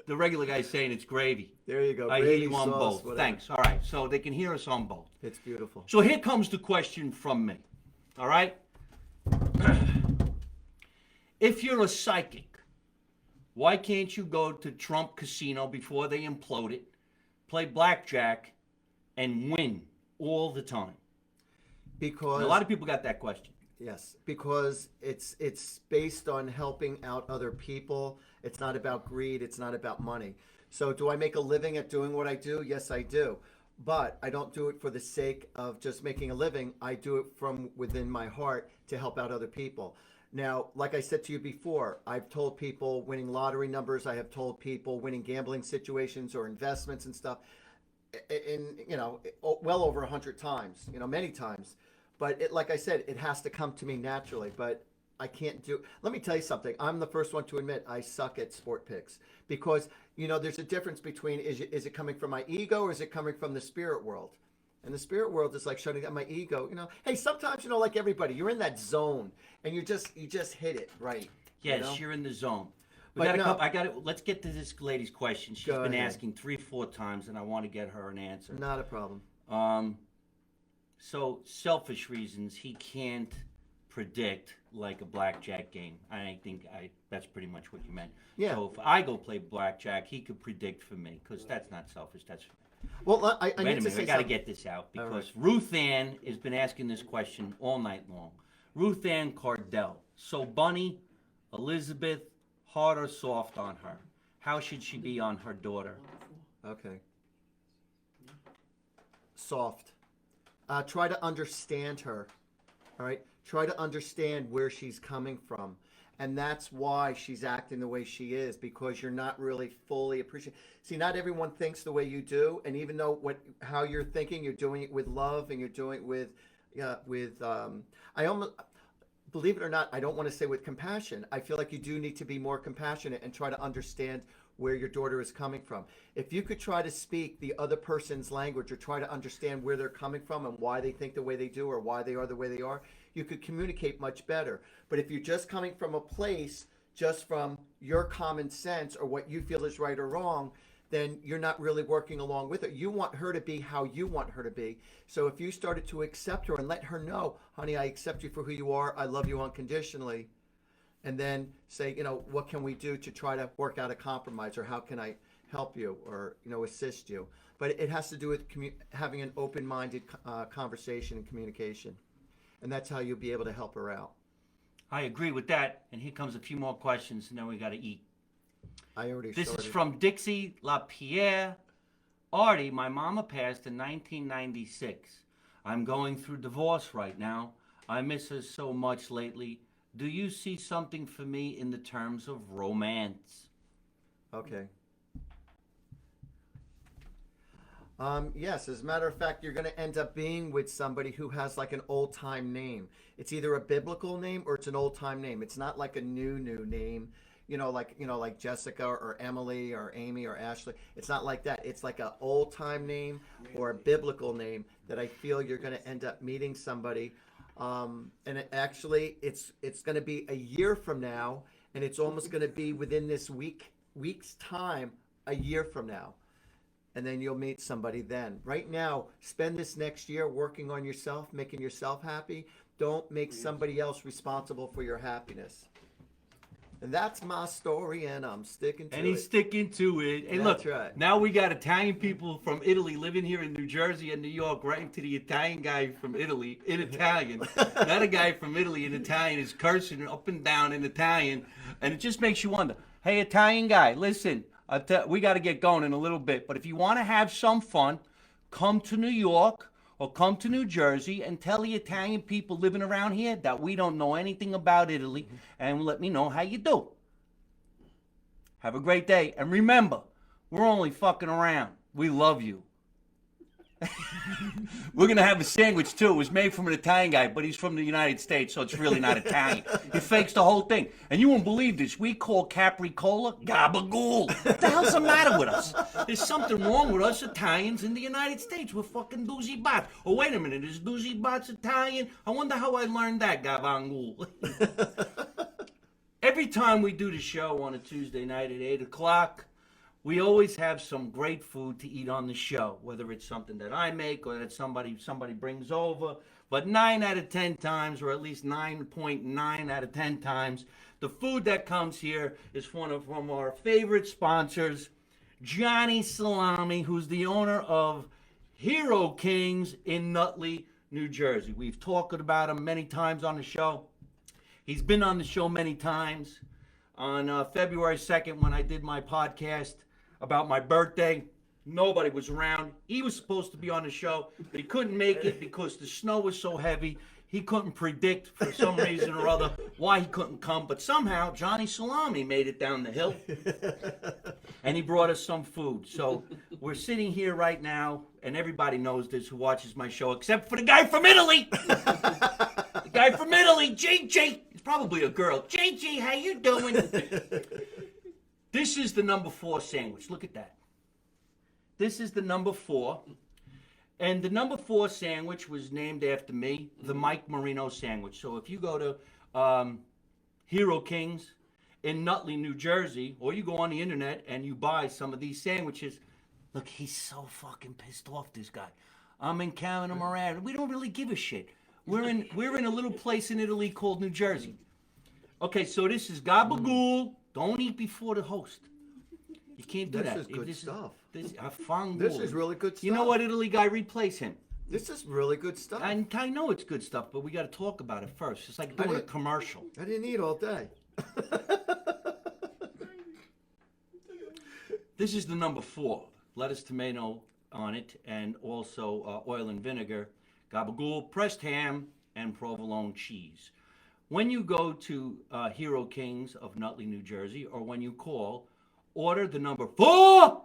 the regular guy saying it's gravy. There you go. I hear you on both. Whatever. Thanks. All right. So they can hear us on both. It's beautiful. So here comes the question from me. All right. If you're a psychic, why can't you go to Trump Casino before they implode it, play blackjack, and win all the time? Because And a lot of people got that question. yes, because it's based on helping out other people. It's not about greed. It's not about money. So do I make a living at doing what I do? Yes, I do. But I don't do it for the sake of just making a living. I do it from within my heart to help out other people. Now, like I said to you before, I've told people winning lottery numbers. I have told people winning gambling situations or investments and stuff in, well over 100 times, many times. But like I said, it has to come to me naturally. But I can't do. Let me tell you something. I'm the first one to admit I suck at sport picks because there's a difference between is it coming from my ego or is it coming from the spirit world? And the spirit world is like shutting down my ego. Hey, sometimes like everybody, you're in that zone and you just hit it right. Yes, you're in the zone. Let's get to this lady's question. She's been asking 3-4 times, and I want to get her an answer. Not a problem. So selfish reasons, he can't predict like a blackjack game. I think that's pretty much what you meant. Yeah. So if I go play blackjack, he could predict for me because that's not selfish. That's well. I wait a need minute. to say I got to something. get this out because right. Ruth Ann has been asking this question all night long. Ruth Ann Cardell. So Bunny, Elizabeth, hard or soft on her? How should she be on her daughter? Okay. Soft. Try to understand her. All right. Try to understand where she's coming from. And that's why she's acting the way she is, because you're not really fully appreciating. See, not everyone thinks the way you do. And even though how you're thinking, you're doing it with love and you're doing it I almost, believe it or not, I don't want to say with compassion. I feel like you do need to be more compassionate and try to understand where your daughter is coming from. If you could try to speak the other person's language or try to understand where they're coming from and why they think the way they do or why they are the way they are, you could communicate much better. But if you're just coming from a place, just from your common sense or what you feel is right or wrong, then you're not really working along with it. You want her to be how you want her to be. So if you started to accept her and let her know, honey, I accept you for who you are. I love you unconditionally. And then say, what can we do to try to work out a compromise, or how can I help you or, assist you? But it has to do with having an open-minded conversation and communication. And that's how you'll be able to help her out. I agree with that. And here comes a few more questions, and then we got to eat. I already This started. is from Dixie LaPierre. Artie, my mama passed in 1996. I'm going through divorce right now. I miss her so much lately. Do you see something for me in the terms of romance? Okay. Yes, as a matter of fact, you're going to end up being with somebody who has like an old-time name. It's either a biblical name or it's an old-time name. It's not like a new name, like Jessica or Emily or Amy or Ashley. It's not like that. It's like an old-time name or a biblical name that I feel you're going to end up meeting somebody. And it's going to be a year from now, and it's almost going to be within this week's time, a year from now. And then you'll meet somebody then. Right now, spend this next year working on yourself, making yourself happy. Don't make somebody else responsible for your happiness. And that's my story, and I'm sticking to it. And he's sticking to it. Hey, That's look, right. now we got Italian people from Italy living here in New Jersey and New York, writing to the Italian guy from Italy in Italian. Another guy from Italy in Italian is cursing up and down in Italian, and it just makes you wonder, hey, Italian guy, listen, we got to get going in a little bit, but if you want to have some fun, come to New York or come to New Jersey and tell the Italian people living around here that we don't know anything about Italy, and let me know how you do. Have a great day. And remember, we're only fucking around. We love you. We're going to have a sandwich, too. It was made from an Italian guy, but he's from the United States, so it's really not Italian. He fakes the whole thing. And you won't believe this. We call Capricola gabagool. What the hell's the matter with us? There's something wrong with us Italians in the United States. We're fucking doozy bots. Oh, wait a minute. Is doozy bots Italian? I wonder how I learned that, gabagool. Every time we do the show on a Tuesday night at 8 o'clock, we always have some great food to eat on the show, whether it's something that I make or that somebody brings over. But 9 out of 10 times, or at least 9.9 out of 10 times, the food that comes here is from our favorite sponsors, Johnny Salami, who's the owner of Hero Kings in Nutley, New Jersey. We've talked about him many times on the show. He's been on the show many times. On February 2nd, when I did my podcast about my birthday, nobody was around. He was supposed to be on the show, but he couldn't make it because the snow was so heavy. He couldn't predict, for some reason or other, why he couldn't come. But somehow, Johnny Salami made it down the hill, and he brought us some food. So we're sitting here right now, and everybody knows this who watches my show, except for the guy from Italy. The guy from Italy, JJ. It's probably a girl. JJ, how you doing? This is the number 4 sandwich. Look at that. This is the number 4. And the number 4 sandwich was named after me, the Mike Marino sandwich. So if you go to Hero Kings in Nutley, New Jersey, or you go on the internet and you buy some of these sandwiches, look, he's so fucking pissed off, this guy. I'm in carrying him around. We don't really give a shit. We're in a little place in Italy called New Jersey. Okay, so this is gabagool. Don't eat before the host. You can't do that. This is good stuff. This is really good stuff. You know what, Italy guy? Replace him. This is really good stuff. I know it's good stuff, but we got to talk about it first. It's like doing a commercial. I didn't eat all day. This is the number 4. Lettuce, tomato on it, and also oil and vinegar, gabagool, pressed ham, and provolone cheese. When you go to Hero Kings of Nutley, New Jersey, or when you call, order the number 4,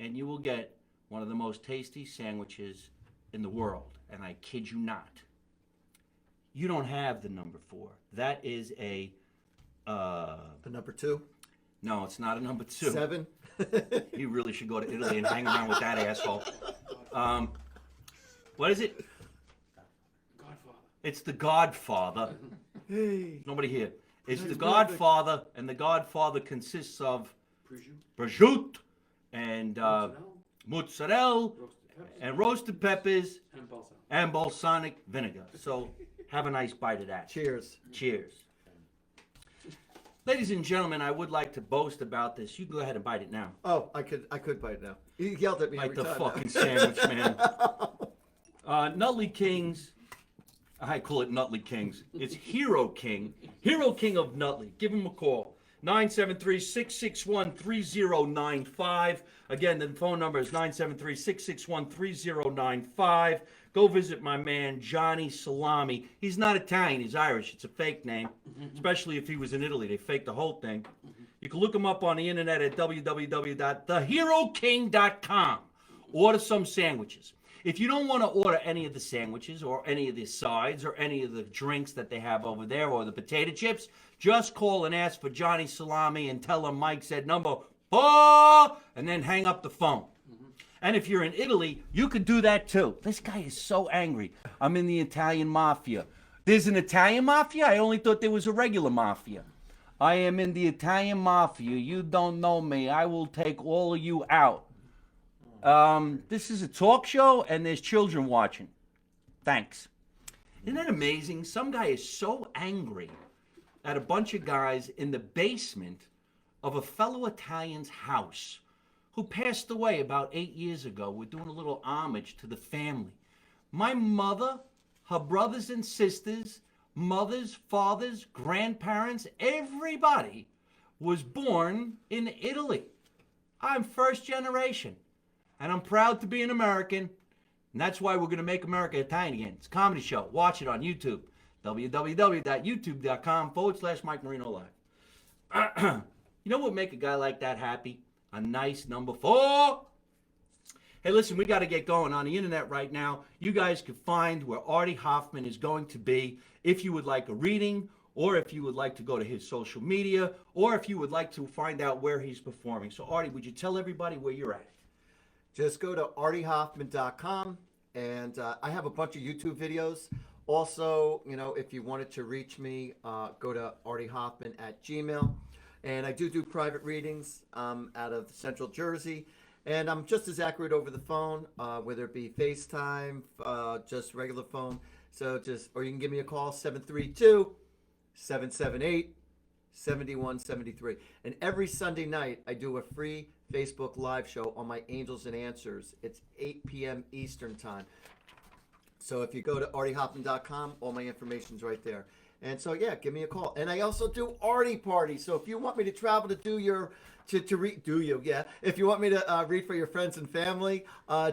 and you will get one of the most tasty sandwiches in the world. And I kid you not. You don't have the number 4. That is a... the number 2? No, it's not a number 2. 7? You really should go to Italy and hang around with that asshole. What is it? Godfather. It's the Godfather. Hey. Nobody here. It's the Nice Godfather, and the Godfather consists of prosciutto and mozzarella and roasted peppers and balsamic vinegar. So have a nice bite of that. Cheers. Cheers. Ladies and gentlemen, I would like to boast about this. You go ahead and bite it now. Oh, I could bite it now. He yelled at me Bite every the time. fucking sandwich, man. Nutley Kings. I call it Nutley Kings. It's Hero King. Hero King of Nutley. Give him a call. 973-661-3095. Again, the phone number is 973-661-3095. Go visit my man, Johnny Salami. He's not Italian. He's Irish. It's a fake name, especially if he was in Italy. They faked the whole thing. You can look him up on the internet at www.theheroking.com. Order some sandwiches. If you don't want to order any of the sandwiches or any of the sides or any of the drinks that they have over there or the potato chips, just call and ask for Johnny Salami and tell him Mike said number 4 and then hang up the phone. And if you're in Italy, you could do that too. This guy is so angry. I'm in the Italian Mafia. There's an Italian Mafia? I only thought there was a regular Mafia. I am in the Italian Mafia. You don't know me. I will take all of you out. This is a talk show, and there's children watching. Thanks. Isn't that amazing? Some guy is so angry at a bunch of guys in the basement of a fellow Italian's house who passed away about 8 years ago. We're doing a little homage to the family. My mother, her brothers and sisters, mothers, fathers, grandparents, everybody was born in Italy. I'm first generation. And I'm proud to be an American. And that's why we're going to make America Italian again. It's a comedy show. Watch it on YouTube. www.youtube.com/Mike Marino Live. You know what would make a guy like that happy? A nice number 4. Hey, listen, we got to get going on the internet right now. You guys can find where Artie Hoffman is going to be if you would like a reading, or if you would like to go to his social media, or if you would like to find out where he's performing. So, Artie, would you tell everybody where you're at? Just go to artiehoffman.com, and I have a bunch of YouTube videos. Also, if you wanted to reach me, go to artiehoffman@gmail.com. And I do private readings out of Central Jersey. And I'm just as accurate over the phone, whether it be FaceTime, just regular phone. So or you can give me a call, 732-778-7173. And every Sunday night, I do a free Facebook Live show on my Angels and Answers. It's 8 p.m. Eastern Time. So if you go to artiehoffman.com, all my information's right there. And so, yeah, give me a call. And I also do Artie parties. So if you want me to travel to do your, if you want me to read for your friends and family,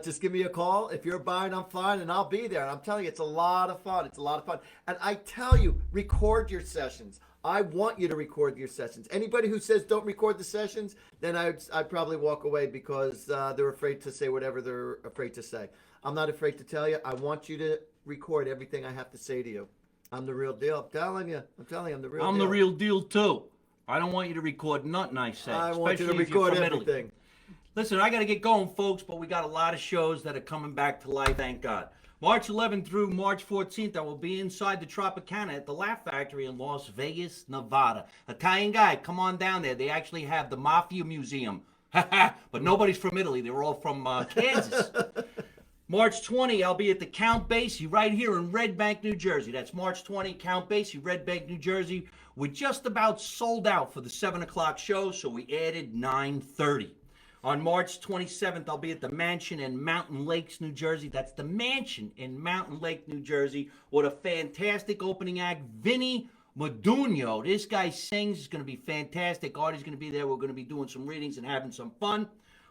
just give me a call. If you're buying, I'm fine, and I'll be there. And I'm telling you, it's a lot of fun. It's a lot of fun. And I tell you, record your sessions. I want you to record your sessions. Anybody who says don't record the sessions, then I'd probably walk away because they're afraid to say whatever they're afraid to say. I'm not afraid to tell you. I want you to record everything I have to say to you. I'm the real deal. I'm telling you, I'm the real deal. I'm the real deal, too. I don't want you to record nothing I say. I want you to especially if you're record from Italy. everything. Listen, I got to get going, folks, but we got a lot of shows that are coming back to life, thank God. March 11th through March 14th, I will be inside the Tropicana at the Laugh Factory in Las Vegas, Nevada. Italian guy, come on down there. They actually have the Mafia Museum. But nobody's from Italy. They were all from Kansas. March 20, I'll be at the Count Basie right here in Red Bank, New Jersey. That's March 20, Count Basie, Red Bank, New Jersey. We're just about sold out for the 7 o'clock show, so we added 9:30. On March 27th, I'll be at the Mansion in Mountain Lakes, New Jersey. That's the Mansion in Mountain Lake, New Jersey. What a fantastic opening act. Vinny Modugno. This guy sings. It's going to be fantastic. Artie's going to be there. We're going to be doing some readings and having some fun.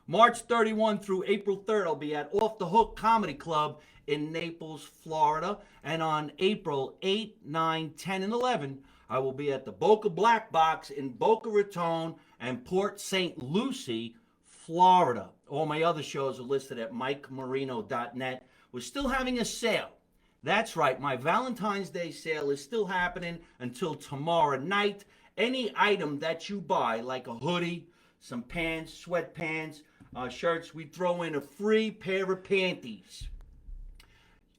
March 31 through April 3rd, I'll be at Off the Hook Comedy Club in Naples, Florida. And on April 8, 9, 10, and 11, I will be at the Boca Black Box in Boca Raton and Port St. Lucie, Florida. All my other shows are listed at mikemarino.net. We're still having a sale. That's right, my Valentine's Day sale is still happening until tomorrow night. Any item that you buy, like a hoodie, some pants, sweatpants, shirts, we throw in a free pair of panties.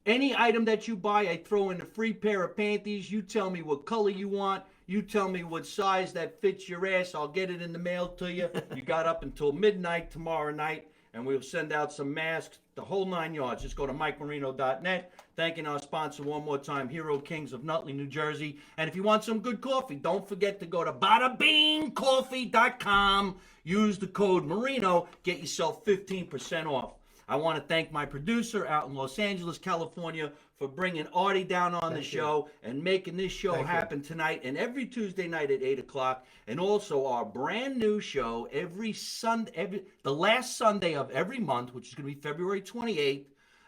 Any item that you buy, I throw in a free pair of panties. You tell me what color you want. You tell me what size that fits your ass. I'll get it in the mail to you. You got up until midnight tomorrow night, and we'll send out some masks, the whole 9 yards. Just go to mikemarino.net. Thanking our sponsor one more time, Hero Kings of Nutley, New Jersey. And if you want some good coffee, don't forget to go to badabeancoffee.com. Use the code Marino. Get yourself 15% off. I want to thank my producer out in Los Angeles, California, for bringing Artie down on the show and making this show happen tonight and every Tuesday night at 8 o'clock. And also our brand new show every Sunday, the last Sunday of every month, which is going to be February 28th,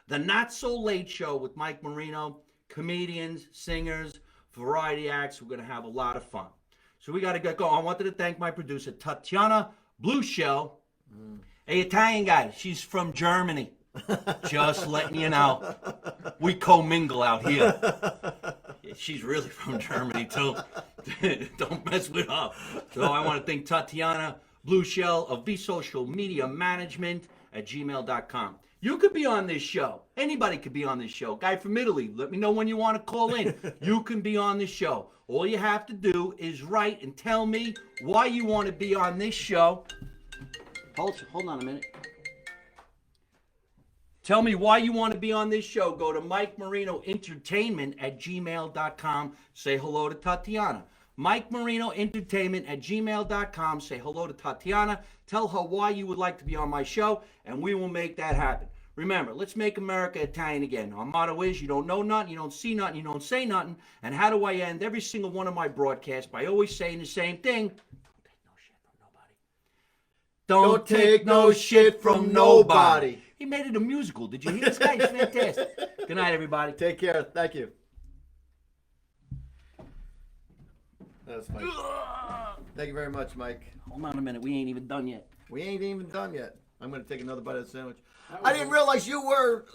the Not So Late Show with Mike Marino, comedians, singers, variety acts. We're going to have a lot of fun. So we got to get going. I wanted to thank my producer, Tatiana Blueshell. A Italian guy. She's from Germany. Just letting you know. We commingle out here. She's really from Germany, too. Don't mess with her. So I want to thank Tatiana Blueshell of the Social Media Management at gmail.com. You could be on this show. Anybody could be on this show. Guy from Italy, let me know when you want to call in. You can be on this show. All you have to do is write and tell me why you want to be on this show. Hold on a minute. Tell me why you want to be on this show. Go to Mike Marino Entertainment at gmail.com. Say hello to Tatiana. Mike Marino Entertainment at gmail.com. Say hello to Tatiana. Tell her why you would like to be on my show, and we will make that happen. Remember, let's make America Italian again. Our motto is, you don't know nothing, you don't see nothing, you don't say nothing. And how do I end every single one of my broadcasts? By always saying the same thing. Don't take no shit from nobody. He made it a musical. Did you hear this guy? He's fantastic. Good night, everybody. Take care. Thank you. That's Mike. Thank you very much, Mike. Hold on a minute. We ain't even done yet. We ain't even done yet. I'm going to take another bite of the sandwich. I didn't realize you were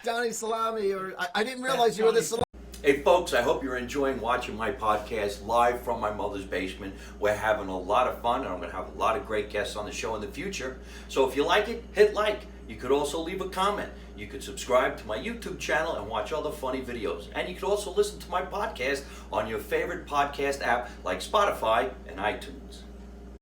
Johnny Salami, or I didn't realize you were the Salami. Hey folks, I hope you're enjoying watching my podcast live from my mother's basement. We're having a lot of fun, and I'm going to have a lot of great guests on the show in the future. So if you like it, hit like. You could also leave a comment. You could subscribe to my YouTube channel and watch other funny videos. And you could also listen to my podcast on your favorite podcast app like Spotify and iTunes.